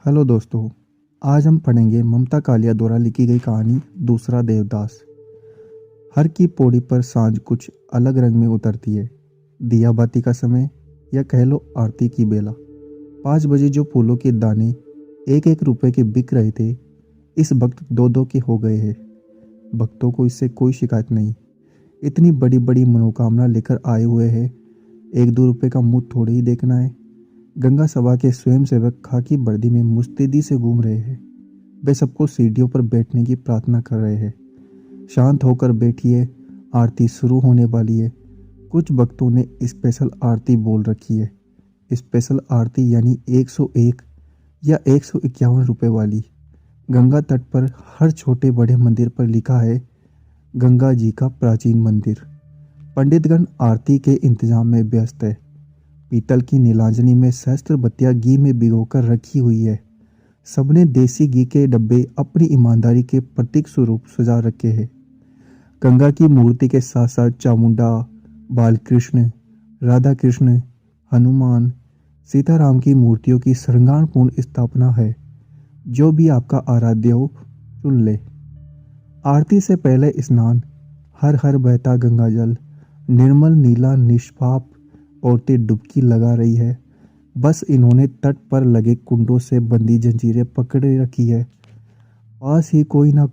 Hello दोस्तों। आज हम पढ़ेंगे ममता कालिया द्वारा लिखी गई कहानी दूसरा देवदास। हर की पौड़ी पर सांझ कुछ अलग रंग में उतरती है। दिया बाती का समय या कह लो आरती की बेला। 5 बजे जो फूलों के दाने 1-1 रुपए के बिक रहे थे, इस वक्त 2-2 के हो गए हैं। भक्तों को इससे कोई शिकायत नहीं। इतनी बड़ी बड़ी मनोकामना लेकर आए हुए हैं, 1-2 रुपए का मुंह थोड़े ही देखना है। गंगा सभा के स्वयंसेवक खाकी वर्दी में मुस्तैदी से घूम रहे हैं। वे सबको सीढ़ियों पर बैठने की प्रार्थना कर रहे हैं। शांत होकर बैठिए, आरती शुरू होने वाली है। कुछ भक्तों ने स्पेशल आरती बोल रखी है। स्पेशल आरती यानी 101 या 151 रुपए वाली। गंगा तट पर हर छोटे बड़े मंदिर पर लिखा है गंगा जी का प्राचीन मंदिर। पंडितगण आरती के इंतजाम में व्यस्त है। पीतल की नीलांजनी में सहस्त्र बत्तियां घी में भिगोकर रखी हुई है। सबने देसी घी के डब्बे अपनी ईमानदारी के प्रतीक स्वरूप सजा रखे हैं। गंगा की मूर्ति के साथ साथ चामुंडा, बालकृष्ण, राधा कृष्ण, हनुमान, सीताराम की मूर्तियों की श्रृंगारपूर्ण स्थापना है। जो भी आपका आराध्य हो चुन ले। आरती से पहले स्नान। हर हर बहता गंगा जल, निर्मल नीला निष्पाप। औरतें डुबकी लगा रही है। बस इन्होंने तट पर लगे कुंडों से बंधी जंजीरें पकड़े रखी है। पास ही कोई ना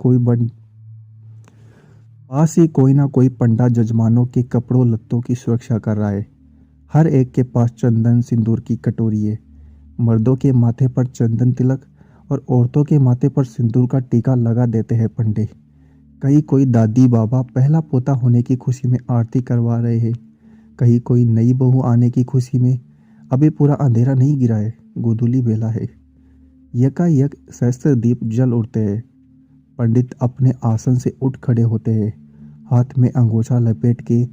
कोई पंडा जजमानों के कपड़ों लत्तों की सुरक्षा कर रहा है। हर एक के पास चंदन सिंदूर की कटोरी है। मर्दों के माथे पर चंदन तिलक और औरतों के माथे पर सिंदूर का टीका लगा देते हैं पंडे। कहीं कोई दादी बाबा पहला पोता होने की खुशी में आरती करवा रहे हैं। कहीं कोई नई बहू आने की खुशी में। अभी पूरा अंधेरा नहीं गिरा है, गोधूली बेला है। यकायक सहस्त्र दीप जल उठते हैं। पंडित अपने आसन से उठ खड़े होते हैं। हाथ में अंगोछा लपेट के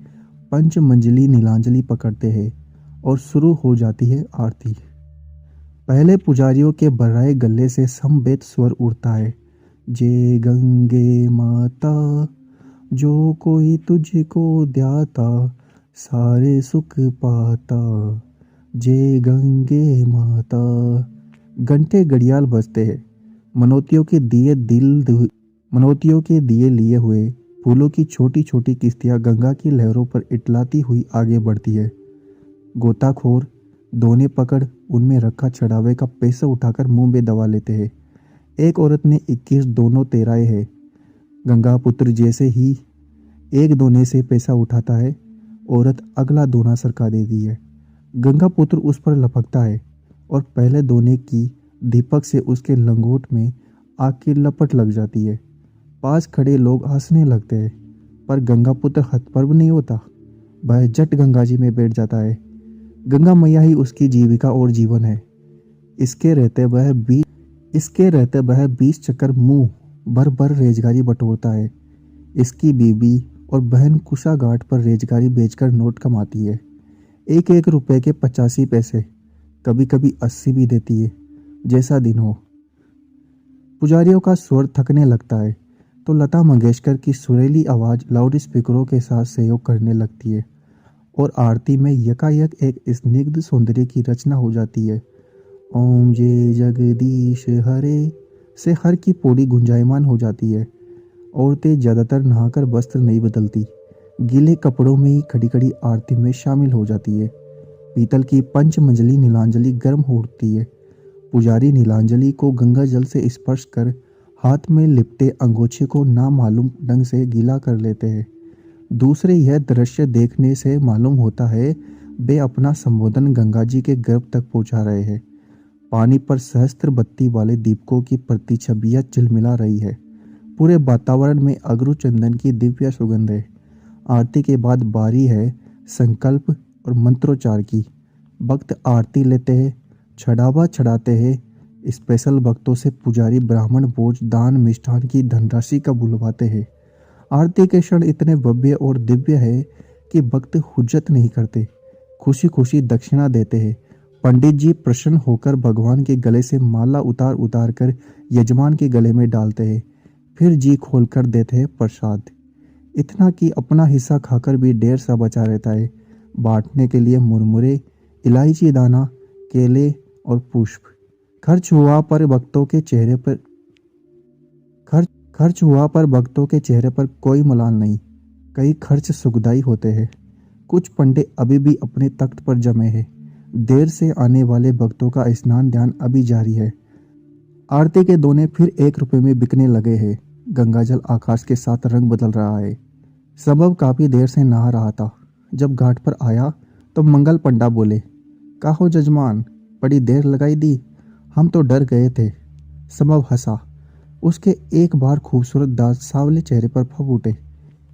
पंचमंजली नीलांजलि पकड़ते हैं और शुरू हो जाती है आरती। पहले पुजारियों के बर्राए गले से समवेत स्वर उठता है। जय गंगे माता, जो कोई तुझको ध्याता, सारे सुख पाता। जय गंगे माता। घंटे घड़ियाल बजते हैं। मनोतियों के दिए लिए हुए फूलों की छोटी छोटी किश्तियां गंगा की लहरों पर इटलाती हुई आगे बढ़ती है। गोताखोर दोने पकड़ उनमें रखा चढ़ावे का पैसा उठाकर मुंह में दबा लेते हैं। एक औरत ने 21 दोनों तेराए हैं। गंगा पुत्र जैसे ही एक दोने से पैसा उठाता है, औरत अगला दोना सरका देती है। गंगा पुत्र उस पर लपकता है और पहले दोने की दीपक से उसके लंगोट में आग की लपट लग जाती है। पास खड़े लोग हंसने लगते हैं, पर गंगा पुत्र हतप्रभ नहीं होता। वह झट गंगा जी में बैठ जाता है। गंगा मैया ही उसकी जीविका और जीवन है। इसके रहते वह 20 चक्कर मुंह भर भर रेजगारी बटोरता है। इसकी बीबी और बहन कुशा घाट पर रेजगारी बेचकर नोट कमाती है। 1-1 रुपए के 85 पैसे, कभी कभी 80 भी देती है, जैसा दिन हो। पुजारियों का स्वर थकने लगता है तो लता मंगेशकर की सुरीली आवाज़ लाउड स्पीकरों के साथ सहयोग करने लगती है और आरती में यकायक एक स्निग्ध सौंदर्य की रचना हो जाती है। ओम जय जगदीश हरे से हर की पौड़ी गुंजायमान हो जाती है। औरतें ज़्यादातर नहाकर वस्त्र नहीं बदलती, गीले कपड़ों में ही खड़ी खड़ी आरती में शामिल हो जाती है। पीतल की पंचमंजली नीलांजलि गर्म हो उठती है। पुजारी नीलांजलि को गंगा जल से स्पर्श कर हाथ में लिपटे अंगोछे को नामालूम ढंग से गीला कर लेते हैं। दूसरे यह दृश्य देखने से मालूम होता है वे अपना संबोधन गंगा जी के गर्भ तक पहुंचा रहे हैं। पानी पर सहस्त्र बत्ती वाले दीपकों की प्रतिछबियां चिलमिला रही है। पूरे वातावरण में अगरू चंदन की दिव्य सुगंध है। आरती के बाद बारी है संकल्प और मंत्रोच्चार की। भक्त आरती लेते हैं, चढ़ावा चढ़ाते हैं। स्पेशल भक्तों से पुजारी ब्राह्मण भोज दान मिष्ठान की धनराशि का बुलवाते हैं। आरती के क्षण इतने भव्य और दिव्य है कि भक्त हुज्जत नहीं करते, खुशी खुशी दक्षिणा देते हैं। पंडित जी प्रसन्न होकर भगवान के गले से माला उतार उतार कर यजमान के गले में डालते हैं, फिर जी खोल कर देते हैं प्रसाद। इतना कि अपना हिस्सा खाकर भी ढेर सा बचा रहता है। बांटने के लिए मुरमुरे, इलायची दाना, केले और पुष्प। खर्च हुआ पर भक्तों के चेहरे पर खर्च खर्च हुआ पर भक्तों के चेहरे पर कोई मलाल नहीं। कई खर्च सुखदाई होते हैं। कुछ पंडे अभी भी अपने तख्त पर जमे हैं। देर से आने वाले भक्तों का स्नान ध्यान अभी जारी है। आरती के दोने फिर 1 रुपए में बिकने लगे हैं। गंगाजल आकाश के साथ रंग बदल रहा है। सबब काफी देर से नहा रहा था। जब घाट पर आया तो मंगल पंडा बोले, काहो जजमान, बड़ी देर लगाई दी, हम तो डर गए थे। सबब हंसा। उसके एक बार खूबसूरत दांत सावले चेहरे पर फब उठे।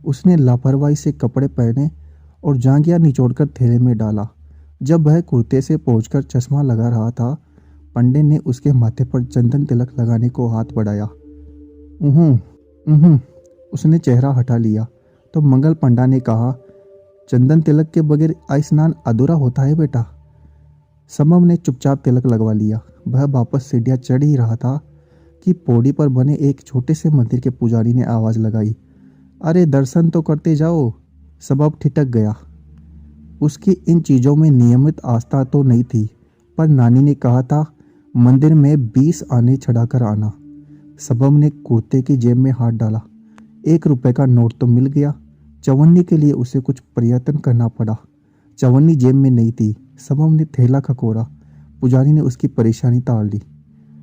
उसने लापरवाही से कपड़े पहने और जांघिया निचोड़कर थैले में डाला। जब वह कुर्ते से पहुंचकर चश्मा लगा रहा था, पंडे ने उसके माथे पर चंदन तिलक लगाने को हाथ बढ़ाया। उहुं, उहुं, उसने चेहरा हटा लिया तो मंगल पंडा ने कहा, चंदन तिलक के बगैर स्नान अधूरा होता है बेटा। समम ने चुपचाप तिलक लगवा लिया। वह वापस सीढ़ियां चढ़ ही रहा था कि पौड़ी पर बने एक छोटे से मंदिर के पुजारी ने आवाज लगाई, अरे दर्शन तो करते जाओ। सबब ठिठक गया। उसकी इन चीजों में नियमित आस्था तो नहीं थी, पर नानी ने कहा था मंदिर में 20 आने चढ़ाकर आना। सबब ने कुर्ते की जेब में हाथ डाला। 1 रुपए का नोट तो मिल गया। चवन्नी के लिए उसे कुछ प्रयत्न करना पड़ा। चवन्नी जेब में नहीं थी। सबब ने थैला खकोरा। पुजारी ने उसकी परेशानी टाल दी।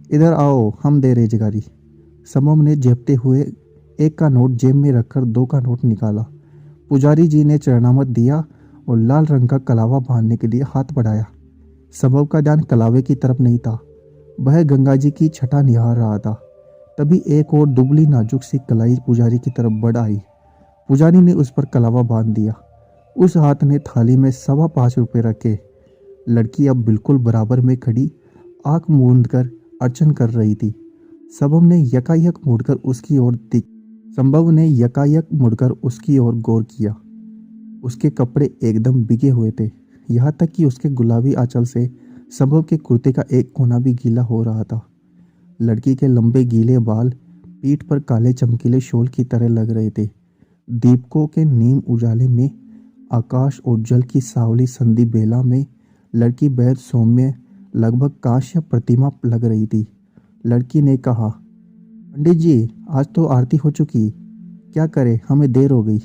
इधर आओ, हम दे रेजगारी। सबब ने झेपते हुए 1 का नोट जेब में रखकर 2 का नोट निकाला। पुजारी जी ने चरणामत दिया और लाल रंग का कलावा बांधने के लिए हाथ बढ़ाया। सबब का ध्यान कलावे की तरफ नहीं था। वह गंगा जी की छटा निहार रहा था। तभी एक और दुबली नाजुक सी कलाई पुजारी की तरफ बढ़ आई। पुजारी ने उस पर कलावा बांध दिया। उस हाथ ने थाली में 5.25 रुपए रखे। लड़की अब बिल्कुल बराबर में खड़ी आंख मूंद कर अर्चन कर रही थी। सबब ने यकायक मुड़कर उसकी ओर गौर किया। उसके कपड़े एकदम भीगे हुए थे, यहाँ तक कि उसके गुलाबी आंचल से सबब के कुर्ते का एक कोना भी गीला हो रहा था। लड़की के लंबे गीले बाल पीठ पर काले चमकीले शॉल की तरह लग रहे थे। दीपकों के नीम उजाले में आकाश और जल की सावली संधि बेला में लड़की बेहद सौम्य, लगभग कांस्य प्रतिमा लग रही थी। लड़की ने कहा, पंडित जी, आज तो आरती हो चुकी, क्या करें, हमें देर हो गई।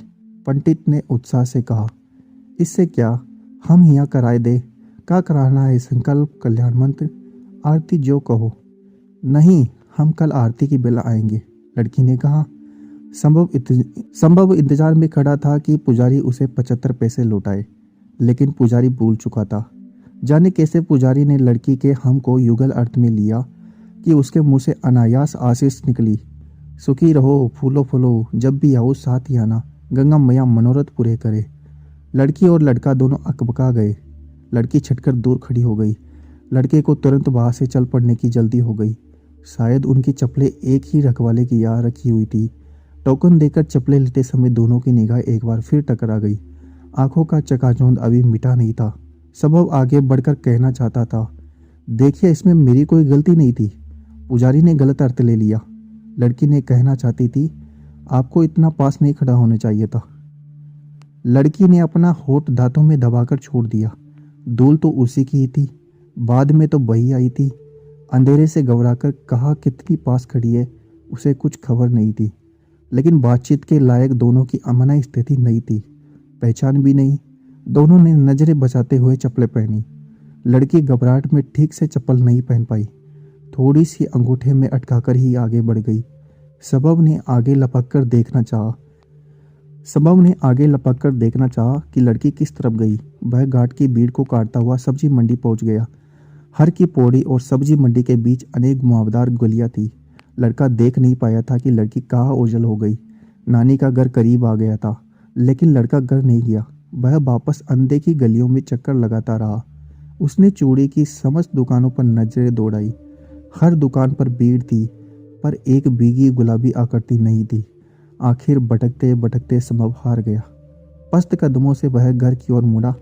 पंडित ने उत्साह से कहा, इससे क्या, हम यहाँ कराए दे। क्या कराना है, संकल्प, कल्याण मंत्र, आरती जो कहो। नहीं, हम कल आरती की बेला आएंगे, लड़की ने कहा। संभव इंतजार में खड़ा था कि पुजारी उसे 75 पैसे लौटाए, लेकिन पुजारी भूल चुका था। जाने कैसे पुजारी ने लड़की के हम को युगल अर्थ में लिया कि उसके मुंह से अनायास आशीष निकली, सुखी रहो, फूलो फूलो, जब भी आओ साथ ही आना, गंगा मैया मनोरथ पूरे करे। लड़की और लड़का दोनों अकबका गए। लड़की छटकर दूर खड़ी हो गई। लड़के को तुरंत वहां से चल पड़ने की जल्दी हो गई। शायद उनकी चप्पलें एक ही रखवाले की यहाँ रखी हुई थी। टोकन देकर चप्पलें लेते समय दोनों की निगाह एक बार फिर टकरा गई। आंखों का चकाचौंध अभी मिटा नहीं था। सबब आगे बढ़कर कहना चाहता था, देखिए, इसमें मेरी कोई गलती नहीं थी। पुजारी ने गलत अर्थ ले लिया। लड़की ने कहना चाहती थी, आपको इतना पास नहीं खड़ा होना चाहिए था। लड़की ने अपना होठ दांतों में दबाकर छोड़ दिया। धूल तो उसी की ही थी, बाद में तो वही आई थी। अंधेरे से घबराकर कहा कितनी पास खड़ी है, उसे कुछ खबर नहीं थी। लेकिन बातचीत के लायक दोनों की अमना स्थिति नहीं थी, पहचान भी नहीं। दोनों ने नजरें बचाते हुए चप्पलें पहनी। लड़की घबराहट में ठीक से चप्पल नहीं पहन पाई, थोड़ी सी अंगूठे में अटकाकर ही आगे बढ़ गई। सबब ने आगे लपक कर देखना चाहा कि लड़की किस तरफ गई। वह घाट की भीड़ को काटता हुआ सब्जी मंडी पहुंच गया। हर की पौड़ी और सब्जी मंडी के बीच अनेक घुमावदार गलियां थी। लड़का देख नहीं पाया था कि लड़की कहाँ ओझल हो गई। नानी का घर करीब आ गया था, लेकिन लड़का घर नहीं गया। वह वापस अनदेखी गलियों में चक्कर लगाता रहा। उसने चूड़ी की समस्त दुकानों पर नजरें दौड़ाई। हर दुकान पर भीड़ थी, पर एक भीगी गुलाबी आकृति नहीं थी। आखिर भटकते भटकते संभव हार गया। पस्त कदमों से वह घर की ओर मुड़ा।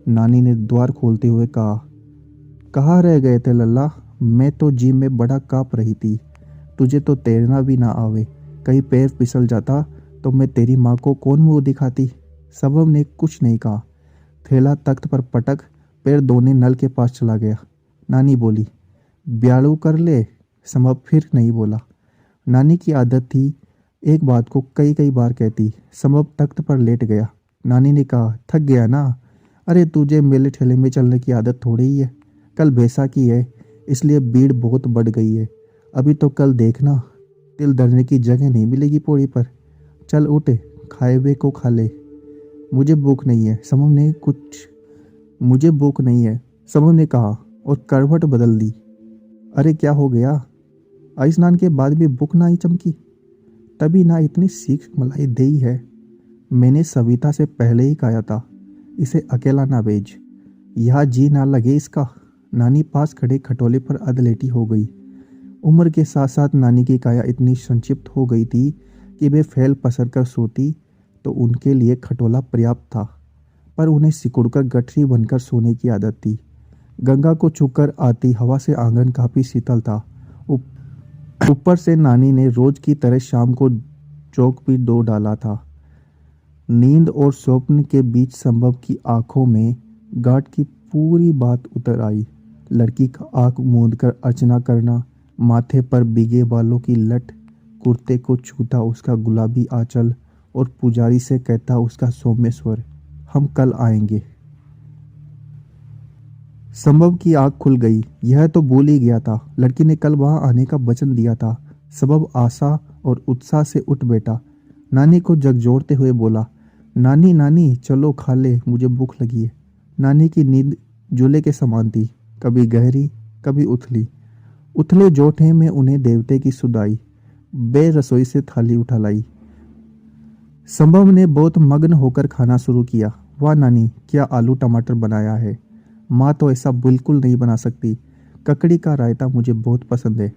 नानी ने द्वार खोलते हुए कहा, कहाँ रह गए थे लल्ला, मैं तो जी में बड़ा काँप रही थी। तुझे तो तैरना भी ना आवे, कहीं पैर फिसल जाता तो मैं तेरी माँ को कौन मुंह दिखाती। सबब ने कुछ नहीं कहा। थैला तख्त पर पटक पैर धोने नल के पास चला गया। नानी बोली, ब्यालू कर ले। संभव फिर नहीं बोला। नानी की आदत थी एक बात को कई कई बार कहती। संभव तख्त पर लेट गया। नानी ने कहा, थक गया ना? अरे तुझे मेले ठेले में चलने की आदत थोड़ी ही है। कल बैसाखी है इसलिए भीड़ बहुत बढ़ गई है। अभी तो कल देखना तिल धरने की जगह नहीं मिलेगी पौड़ी पर। चल उठ, खाए हुए को खा ले। मुझे भूख नहीं है समूह ने मुझे भूख नहीं है समूह ने कहा और करवट बदल दी। अरे क्या हो गया? आई स्नान के बाद भी भूख ना ही चमकी? तभी ना इतनी सीख मलाई दई है। मैंने सविता से पहले ही कहा था इसे अकेला ना भेज, यहाँ जी ना लगे इसका। नानी पास खड़े खटोले पर अधलेटी हो गई। उम्र के साथ साथ नानी की काया इतनी संक्षिप्त हो गई थी कि वे फैल पसर कर सोती तो उनके लिए खटोला पर्याप्त था, पर उन्हें सिकुड़कर गठरी बनकर सोने की आदत थी। गंगा को छूकर आती हवा से आंगन काफी शीतल था। ऊपर से नानी ने रोज की तरह शाम को चौक भी धो डाला था। नींद और स्वप्न के बीच संभव की आंखों में गांठ की पूरी बात उतर आई। लड़की का आंख मूंद कर अर्चना करना, माथे पर भीगे बालों की लट, कुर्ते को छूता उसका गुलाबी आंचल और पुजारी से कहता उसका सौम्य स्वर, हम कल आएंगे। संभव की आंख खुल गई। यह तो भूल ही गया था लड़की ने कल वहां आने का वचन दिया था। संभव आशा और उत्साह से उठ बैठा। नानी को झकझोरते हुए बोला, नानी नानी चलो खा ले, मुझे भूख लगी है। नानी की नींद झूले के समान थी, कभी गहरी कभी उथली। उथले जोठे में उन्हें देवते की सुध आई। बे रसोई से थाली उठा लाई। संभव ने बहुत मग्न होकर खाना शुरू किया। वाह नानी, क्या आलू टमाटर बनाया है। माँ तो ऐसा बिल्कुल नहीं बना सकती। ककड़ी का रायता मुझे बहुत पसंद है।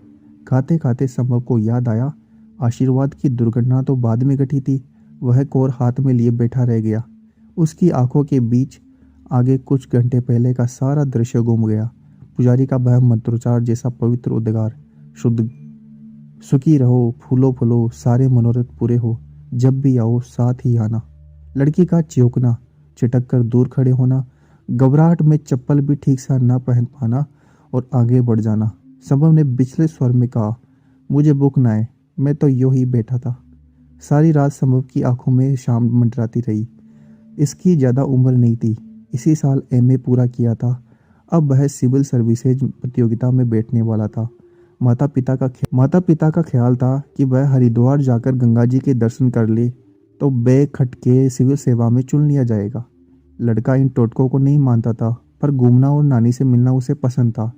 खाते खाते संभव को याद आया, आशीर्वाद की दुर्घटना तो बाद में घटी थी। वह कोर हाथ में लिए बैठा रह गया। उसकी आंखों के बीच आगे कुछ घंटे पहले का सारा दृश्य गुम गया। पुजारी का वह मंत्रोच्चार जैसा पवित्र उद्गार, शुद्ध सुखी रहो, फूलो फूलो, सारे मनोरथ पूरे हो, जब भी आओ साथ ही आना। लड़की का चिौकना, चिटक कर दूर खड़े होना, घबराहट में चप्पल भी ठीक से ना पहन पाना और आगे बढ़ जाना। संभव ने पिछले स्वर में कहा, मुझे भूख ना है, मैं तो यूं ही बैठा था। सारी रात संभव की आंखों में शाम मंडराती रही। इसकी ज़्यादा उम्र नहीं थी, इसी साल एमए पूरा किया था। अब वह सिविल सर्विसेज प्रतियोगिता में बैठने वाला था। माता पिता का ख्याल था कि वह हरिद्वार जाकर गंगा जी के दर्शन कर ले तो बैग खट के सिविल सेवा में चुन लिया जाएगा। लड़का इन टोटकों को नहीं मानता था, पर घूमना और नानी से मिलना उसे पसंद था।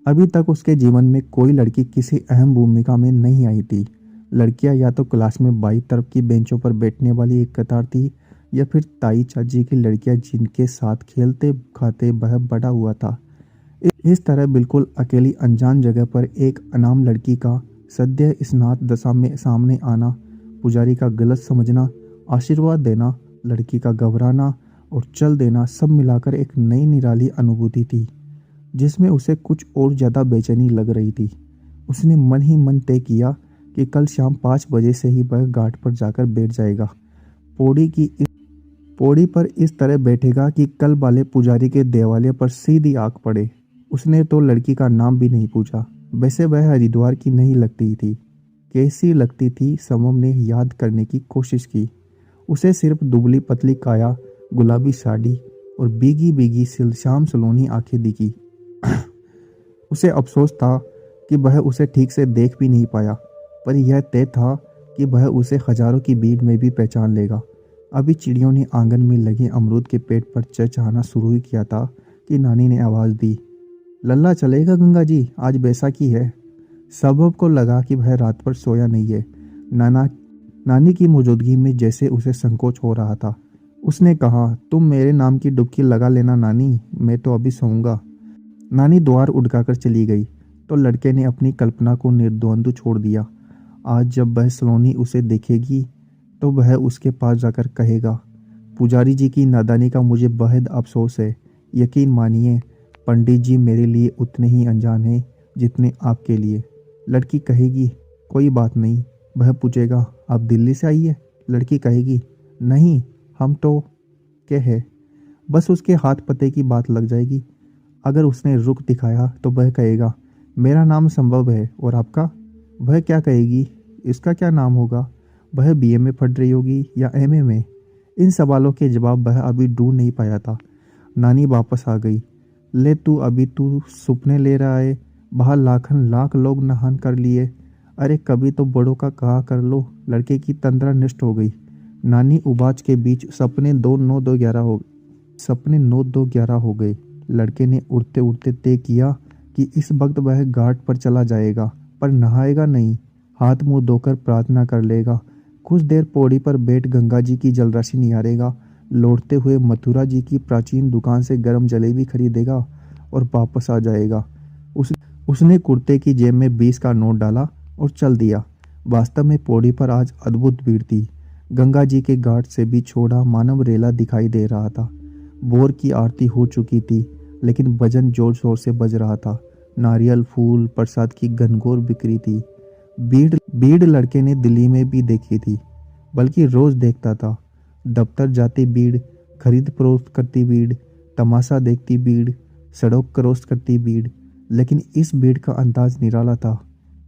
अभी तक उसके जीवन में कोई लड़की किसी अहम भूमिका में नहीं आई थी। लड़कियां या तो क्लास में बाईं तरफ की बेंचों पर बैठने वाली एक कतार थी, या फिर ताई चाची की लड़कियां जिनके साथ खेलते खाते वह बड़ा हुआ था। इस तरह बिल्कुल अकेली अनजान जगह पर एक अनाम लड़की का सद्य स्नात दशा में सामने आना, पुजारी का गलत समझना, आशीर्वाद देना, लड़की का घबराना और चल देना, सब मिलाकर एक नई निराली अनुभूति थी जिसमें उसे कुछ और ज़्यादा बेचैनी लग रही थी। उसने मन ही मन तय किया कि कल शाम 5 बजे से ही वह घाट पर जाकर बैठ जाएगा। पौड़ी पर इस तरह बैठेगा कि कल वाले पुजारी के देवालय पर सीधी आंख पड़े। उसने तो लड़की का नाम भी नहीं पूछा। वैसे वह हरिद्वार की नहीं लगती थी। कैसी लगती थी समम ने याद करने की कोशिश की। उसे सिर्फ दुबली पतली काया, गुलाबी साड़ी और भीगी भीगी शाम सलोनी आंखें दिखी। उसे अफसोस था कि वह उसे ठीक से देख भी नहीं पाया, पर यह तय था कि वह उसे हजारों की भीड़ में भी पहचान लेगा। अभी चिड़ियों ने आंगन में लगे अमरूद के पेड़ पर चहचहाना शुरू ही किया था कि नानी ने आवाज़ दी, लल्ला चलेगा गंगा जी, आज बैसाखी है। सबब को लगा कि वह रात पर सोया नहीं है। नानी की मौजूदगी में जैसे उसे संकोच हो रहा था। उसने कहा, तुम मेरे नाम की डुबकी लगा लेना नानी, मैं तो अभी सोऊंगा। नानी द्वार उड़काकर चली गई तो लड़के ने अपनी कल्पना को निर्द्वंद्व छोड़ दिया। आज जब वह सलोनी उसे देखेगी तो वह उसके पास जाकर कहेगा, पुजारी जी की नादानी का मुझे बेहद अफसोस है। यकीन मानिए पंडित जी मेरे लिए उतने ही अनजान हैं जितने आपके लिए। लड़की कहेगी, कोई बात नहीं। वह पूछेगा, आप दिल्ली से आई है? लड़की कहेगी, नहीं, हम तो क्या है। बस उसके हाथ पते की बात लग जाएगी। अगर उसने रुख दिखाया तो वह कहेगा, मेरा नाम संभव है, और आपका? वह क्या कहेगी? इसका क्या नाम होगा? वह बीए में पढ़ रही होगी या एमए में? इन सवालों के जवाब वह अभी ढूंढ नहीं पाया था। नानी वापस आ गई। ले तू, अभी तू सुपने ले रहा है? बाहर लाखन लाख लोग नहान कर लिए। अरे कभी तो बड़ों का कहा कर लो। लड़के की तंद्रा नष्ट हो गई। नानी उबाच के बीच सपने 9-2-11 हो गए। लड़के ने उड़ते उड़ते तय किया कि इस वक्त वह घाट पर चला जाएगा, पर नहाएगा नहीं। हाथ मुंह धोकर प्रार्थना कर लेगा। कुछ देर पौड़ी पर बैठ गंगा जी की जलराशि निहारेगा। लौटते हुए मथुरा जी की प्राचीन दुकान से गर्म जलेबी खरीदेगा और वापस आ जाएगा। उसने कुर्ते की जेब में 20 का नोट डाला और चल दिया। वास्तव में पौड़ी पर आज अद्भुत भीड़ थी। गंगा जी के घाट से भी छोड़ा मानव रेला दिखाई दे रहा था। भोर की आरती हो चुकी थी, लेकिन भजन जोर शोर से बज रहा था। नारियल, फूल, प्रसाद की घनघोर बिक्री थी। भीड़ लड़के ने दिल्ली में भी देखी थी, बल्कि रोज देखता था। दफ्तर जाती भीड़, खरीद फरोख्त करती भीड़, तमाशा देखती भीड़, सड़क क्रॉस करती भीड़। लेकिन इस भीड़ का अंदाज निराला था।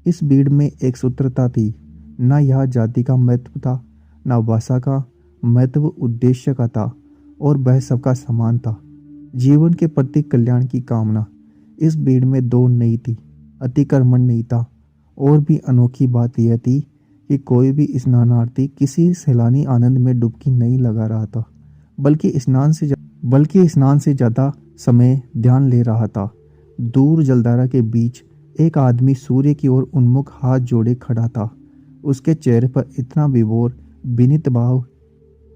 इस भीड़ में एक सूत्रता थी। न यह जाति का महत्व था, न भाषा का महत्व, उद्देश्य का था, और वह सबका समान था। जीवन के प्रति कल्याण की कामना। इस भीड़ में दौड़ नहीं थी, अतिक्रमण नहीं था। और भी अनोखी बात यह थी कि कोई भी स्नानार्थी किसी सैलानी आनंद में डुबकी नहीं लगा रहा था, बल्कि स्नान से ज़्यादा समय ध्यान ले रहा था। दूर जलधारा के बीच एक आदमी सूर्य की ओर उन्मुख हाथ जोड़े खड़ा था। उसके चेहरे पर इतना विभोर विनीत भाव,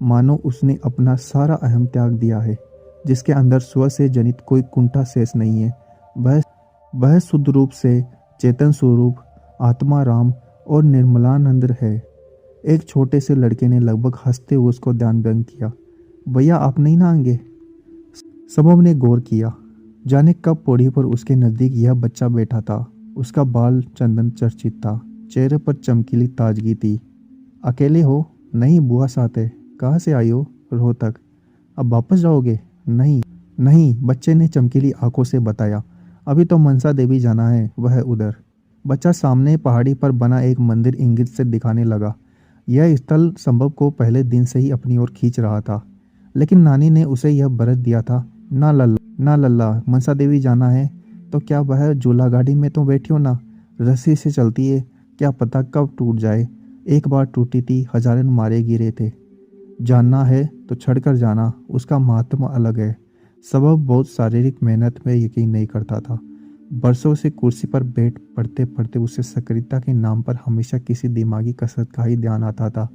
मानो उसने अपना सारा अहम त्याग दिया है, जिसके अंदर स्व से जनित कोई कुंठा शेष नहीं है। वह शुद्ध रूप से चेतन स्वरूप आत्मा राम और निर्मलानंद है। एक छोटे से लड़के ने लगभग हंसते हुए उसको ध्यान भंग किया। भैया आप नहीं नहाएंगे? सबों ने गौर किया। जाने कब पौड़ी पर उसके नजदीक यह बच्चा बैठा था। उसका बाल चंदन चर्चित था, चेहरे पर चमकीली ताजगी थी। अकेले हो? नहीं, बुआ साथ है। कहाँ से आई हो? रोहतक। अब वापस जाओगे? नहीं, बच्चे ने चमकीली आंखों से बताया। अभी तो मनसा देवी जाना है, वह उधर। बच्चा सामने पहाड़ी पर बना एक मंदिर इंगित से दिखाने लगा। यह स्थल संभव को पहले दिन से ही अपनी ओर खींच रहा था, लेकिन नानी ने उसे यह बरत दिया था। ना लल्ला, मनसा देवी जाना है तो क्या वह झूला गाड़ी में तो बैठी हो ना? रस्सी से चलती है, क्या पता कब टूट जाए। एक बार टूटी थी, हजारों मारे गिरे थे। जानना है तो छड़कर जाना, उसका महात्मा अलग है। सबब बहुत शारीरिक मेहनत में यकीन नहीं करता था। बरसों से कुर्सी पर बैठ पढ़ते पढ़ते उसे सक्रियता के नाम पर हमेशा किसी दिमागी कसरत का ही ध्यान आता था।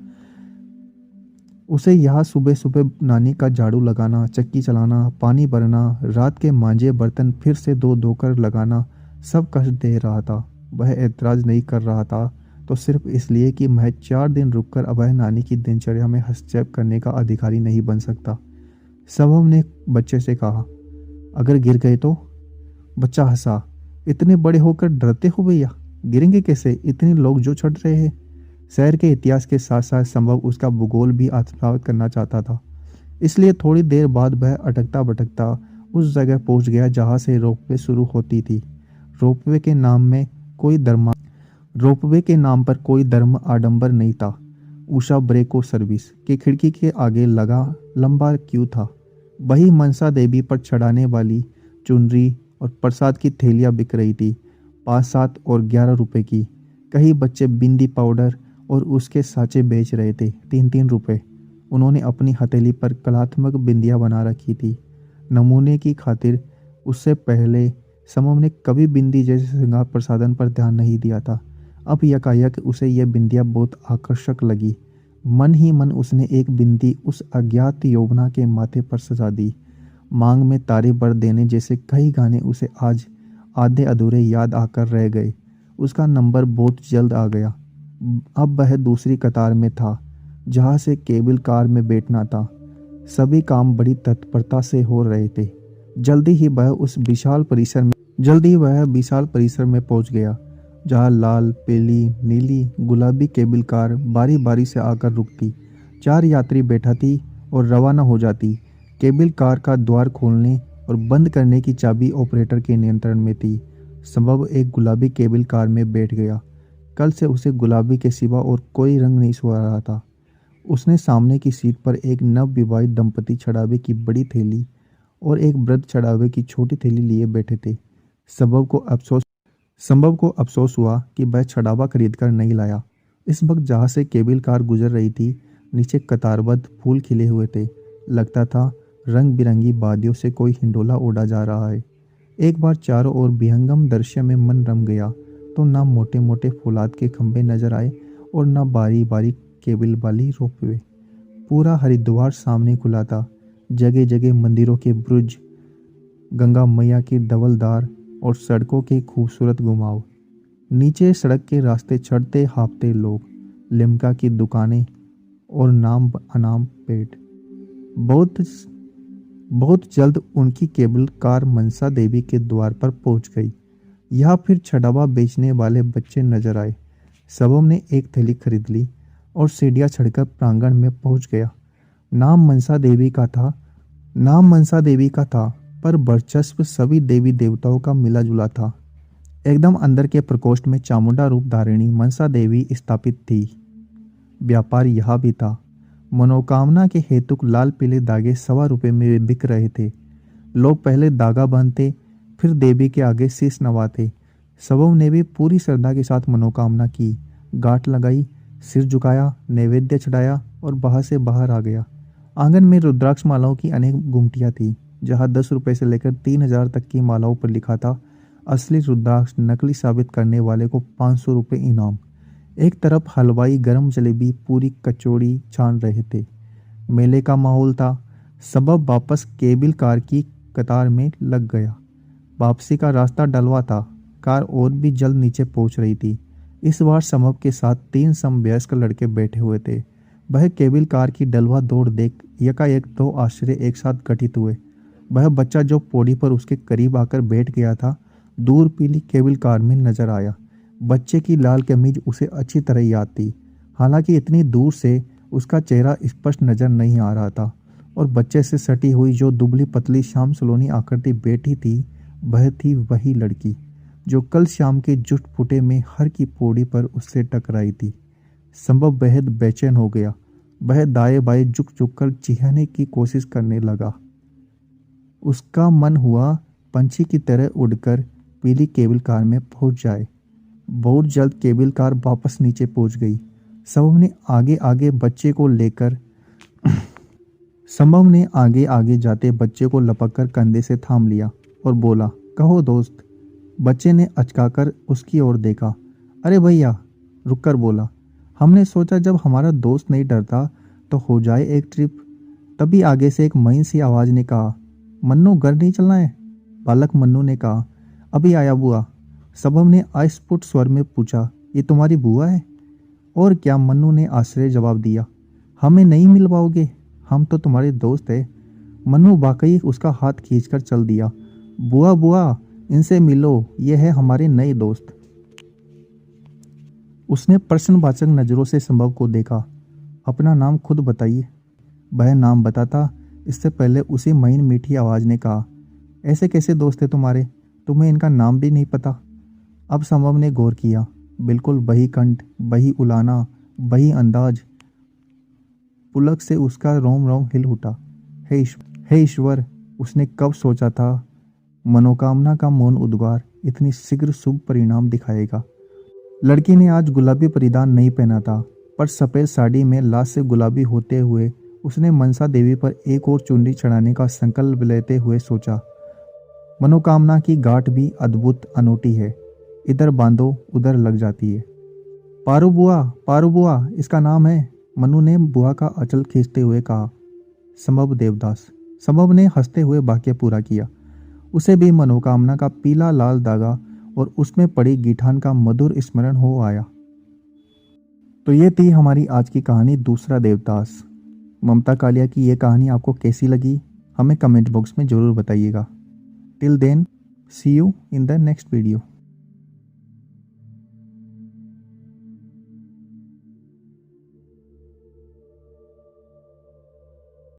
उसे यहाँ सुबह सुबह नानी का झाड़ू लगाना, चक्की चलाना, पानी भरना, रात के मांजे बर्तन फिर से धो धोकर लगाना सब कष्ट दे रहा था। वह ऐतराज नहीं कर रहा था तो सिर्फ इसलिए कि महज 4 दिन रुककर अब वह नानी की दिनचर्या में हस्तक्षेप करने का अधिकारी नहीं बन सकता। सबों ने बच्चे से कहा, अगर गिर गए तो? बच्चा हंसा। इतने बड़े होकर डरते हो भैया? गिरेंगे कैसे? इतने लोग जो चढ़ रहे हैं। शहर के इतिहास के साथ साथ संभव उसका भूगोल भी आत्मसात करना चाहता था। इसलिए थोड़ी देर बाद वह अटकता भटकता उस जगह पहुंच गया जहां से रोपवे शुरू होती थी। रोपवे के नाम पर कोई धर्म आडंबर नहीं था। उषा ब्रेको सर्विस की खिड़की के आगे लगा लंबा क्यू था। वही मनसा देवी पर चढ़ाने वाली चुनरी और प्रसाद की थैलियाँ बिक रही थी, 5, 7 और 11 रुपए की। कई बच्चे बिंदी पाउडर और उसके साँचे बेच रहे थे, 3-3 रुपए। उन्होंने अपनी हथेली पर कलात्मक बिंदियाँ बना रखी थी, नमूने की खातिर। उससे पहले समम ने कभी बिंदी जैसे श्रृंगार प्रसाधन पर ध्यान नहीं दिया था। अब यकायक उसे यह बिंदियाँ बहुत आकर्षक लगी। मन ही मन उसने एक बिंदी उस अज्ञात यौवना के माथे पर सजा दी। मांग में तारे भर देने जैसे कई गाने उसे आज आधे अधूरे याद आकर रह गए। उसका नंबर बहुत जल्द आ गया। अब वह दूसरी कतार में था, जहाँ से केबल कार में बैठना था। सभी काम बड़ी तत्परता से हो रहे थे। जल्दी ही वह विशाल परिसर में पहुंच गया, जहाँ लाल, पीली, नीली, गुलाबी केबल कार बारी बारी से आकर रुकती, 4 यात्री बैठाती और रवाना हो जाती। केबल कार का द्वार खोलने और बंद करने की चाबी ऑपरेटर के नियंत्रण में थी। संभव एक गुलाबी केबल कार में बैठ गया। कल से उसे गुलाबी के सिवा और कोई रंग नहीं सुहा रहा था। उसने सामने की सीट पर एक नवविवाहित दंपति छड़ावे की बड़ी थैली और एक वृद्ध छड़ावे की छोटी थैली लिए बैठे थे। संभव को अफसोस हुआ कि वह छड़ावा खरीदकर नहीं लाया। इस वक्त जहाँ से केबल कार गुजर रही थी, नीचे कतारबद्ध फूल खिले हुए थे। लगता था रंग बिरंगी बादियों से कोई हिंडोला उड़ा जा रहा है। एक बार चारों ओर विहंगम दृश्य में मन रम गया तो ना मोटे मोटे फौलाद के खंभे नजर आए और ना बारी बारी केबल वाली रोपवे। पूरा हरिद्वार सामने खुला था। जगह जगह मंदिरों के बुर्ज, गंगा मैया की धवलधार और सड़कों के खूबसूरत घुमाव। नीचे सड़क के रास्ते चढ़ते हाँफते लोग, लिम्का की दुकानें और नाम अनाम पेट। बहुत जल्द उनकी केबल कार मनसा देवी के द्वार पर पहुंच गई। यहाँ फिर छड़ावा बेचने वाले बच्चे नजर आए। सबों ने एक थैली खरीद ली और सीढ़ियाँ चढ़कर प्रांगण में पहुंच गया। नाम मनसा देवी का था, पर वर्चस्व सभी देवी देवताओं का मिला जुला था। एकदम अंदर के प्रकोष्ठ में चामुंडा रूप धारिणी मनसा देवी स्थापित थी। व्यापार यहाँ भी था। मनोकामना के हेतुक लाल पीले धागे ₹1.25 में बिक रहे थे। लोग पहले धागा बांधते, फिर देवी के आगे शीश नवाते। सबों ने भी पूरी श्रद्धा के साथ मनोकामना की, गांठ लगाई, सिर झुकाया, नैवेद्य चढ़ाया और बाहर से बाहर आ गया। आंगन में रुद्राक्ष मालाओं की अनेक गुमटियां थी, जहां ₹10 से लेकर 3000 तक की मालाओं पर लिखा था असली रुद्राक्ष नकली साबित करने वाले को ₹500 इनाम। एक तरफ हलवाई गरम जलेबी, पूरी, कचौड़ी छान रहे थे। मेले का माहौल था। सबब वापस केबल कार की कतार में लग गया। वापसी का रास्ता डलवा था। कार और भी जल्द नीचे पहुंच रही थी। इस बार समब के साथ 3 समवयस्क लड़के बैठे हुए थे। वह केबल कार की डलवा दौड़ देख यकाएक 2 आश्चर्य एक साथ घटित हुए। वह बच्चा जो पौड़ी पर उसके करीब आकर बैठ गया था, दूर पीली केबल कार में नजर आया। बच्चे की लाल कमीज उसे अच्छी तरह याद थी, हालांकि इतनी दूर से उसका चेहरा स्पष्ट नजर नहीं आ रहा था। और बच्चे से सटी हुई जो दुबली पतली श्याम सलोनी आकृति बैठी थी, वह थी वही लड़की जो कल शाम के जुट फुटे में हर की पौड़ी पर उससे टकराई थी। संभव बेहद बेचैन हो गया। वह दाएं बाएं झुक झुक कर चिढ़ने की कोशिश करने लगा। उसका मन हुआ पंछी की तरह उड़कर पीली केबल कार में पहुंच जाए। बहुत जल्द केबल कार वापस नीचे पहुंच गई। संभव ने आगे आगे जाते बच्चे को लपककर कंधे से थाम लिया और बोला, कहो दोस्त। बच्चे ने अचकाकर उसकी ओर देखा। अरे भैया, रुककर बोला, हमने सोचा जब हमारा दोस्त नहीं डरता तो हो जाए एक ट्रिप। तभी आगे से एक महीन सी आवाज ने कहा, मन्नू घर नहीं चलना है? बालक मन्नू ने कहा, अभी आया बुआ। सबम ने अस्फुट स्वर में पूछा, ये तुम्हारी बुआ है? और क्या, मन्नू ने आश्चर्य जवाब दिया। हमें नहीं मिल पाओगे, हम तो तुम्हारे दोस्त हैं। मन्नू वाकई उसका हाथ खींचकर चल दिया। बुआ बुआ, इनसे मिलो, ये है हमारे नए दोस्त। उसने प्रश्नवाचक नजरों से संभव को देखा। अपना नाम खुद बताइए। वह नाम बताता, इससे पहले उसी महीन मीठी आवाज ने कहा, ऐसे कैसे दोस्त है तुम्हारे, तुम्हें इनका नाम भी नहीं पता? अब संभव ने गौर किया। बिल्कुल वही कंठ, वही उलाना, वही अंदाज। पुलक से उसका रोम रोम हिल उठा। हे ईश्वर, उसने कब सोचा था मनोकामना का मौन उद्गार इतनी शीघ्र शुभ परिणाम दिखाएगा। लड़की ने आज गुलाबी परिधान नहीं पहना था, पर सफ़ेद साड़ी में लाल से गुलाबी होते हुए उसने मनसा देवी पर एक और चुनरी चढ़ाने का संकल्प लेते हुए सोचा, मनोकामना की गांठ भी अद्भुत अनूठी है, इधर बांधो उधर लग जाती है। पारू बुआ इसका नाम है, मनु ने बुआ का अचल खींचते हुए कहा। संभव देवदास। संभव ने हंसते हुए वाक्य पूरा किया। उसे भी मनोकामना का पीला लाल धागा और उसमें पड़ी गिठान का मधुर स्मरण हो आया। तो ये थी हमारी आज की कहानी, दूसरा देवदास। ममता कालिया की ये कहानी आपको कैसी लगी, हमें कमेंट बॉक्स में ज़रूर बताइएगा। Till then, see you in the next video.